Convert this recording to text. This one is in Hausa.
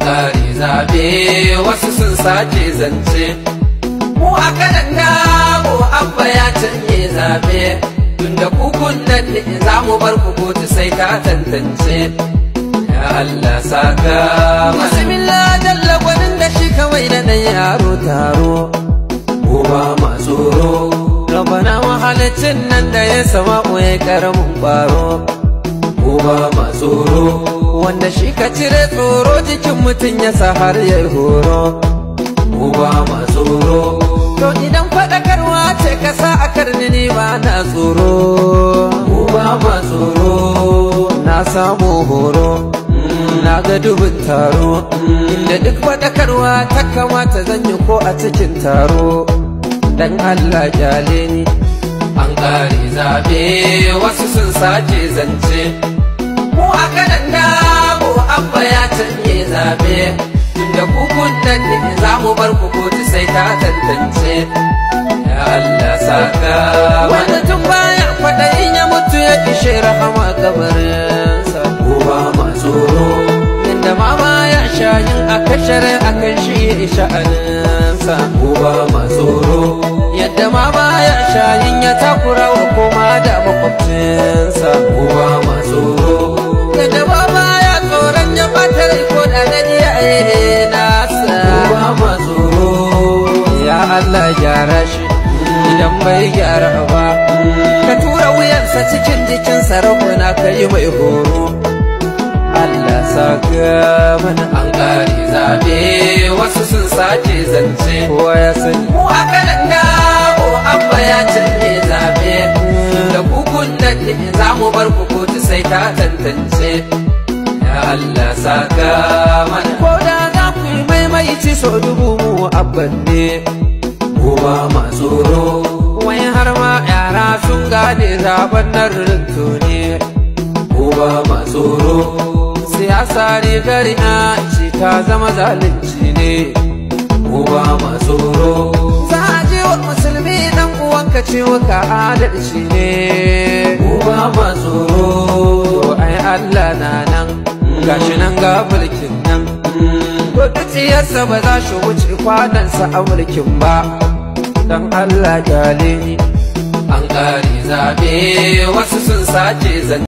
ƙare zaɓe wasu sun sace zance. Mu a kanan damu Abba ya canye zaɓe, tunda kukun nan ne za mu bar ku kotu sai ta tantance. Ya Allah saka bismillah jalla gwanin da shi kawai da ɗan yaro taro. Ko ba ma tsoro Rabbana mahalicin nan da ya sama'u ya karamin ƙwaro. Ko ba ma tsoro wanda shi ka cire tsoro jikin mutum ya sa har ya yi horo. Ko ba ma tsoro to idan faɗakarwa ce ka sa a karni ni ba na tsoro. Ko ba ma tsoro na samu horo na ga dubin taro, inda duk faɗakarwa ta kamata zan yi ko a cikin taro. Dan Allah kyale ni an ƙare zaɓe wasu sun sace zance. Mu a kanan damu Abba ya canye zaɓe, tunda kukun nan ne za mu bar ku kotu sai ta tantance. Ya Allah saka wanda tun baya kwaɗayin ya mutu ya ishe rahama kabarinsa. Ko ba ma tsoro inda ma baya shayin a kashare a kan shi sha'aninsa. Ko ba ma tsoro yadda ma baya shayin ya takura wa koma da makwabcinsa. Ko ba ma tsoro yadda ma baya tsoron ya ɓata rai ko da na iyaye nasa. Ko ba ma tsoro ya Allah gyara shi idan bai gyara ba, ka tura wuyansa cikin jikinsa rahuna ka yi mai horo. Allah saka mana an ƙare zaɓe wasu sun sace zance. Kowa ya sani mu a kanan damu Abba ya canye zaɓe, da kukun nan ne za mu bar ku kotu sai ta tantance. Ya Allah saka mana ko da za ku yi maimaici so dubu mu Abban ne. Ko ba ma tsoro wai har ma yara sun gane zaɓen nan rinto ne. Ko ba ma tsoro siyasa rigar ce ta zama zalunci ne. Ko ba ma tsoro za a je wa musulmi dan uwanka ce ka adalci ne. Ko ba ma tsoro ai Allah na nan gashi nan ga mulkin nan, ko tsiyarsa ba za shi wuce kwanansa a mulkin ba. Dan Allah kyale ni an ƙare zaɓe wasu sun sace zance.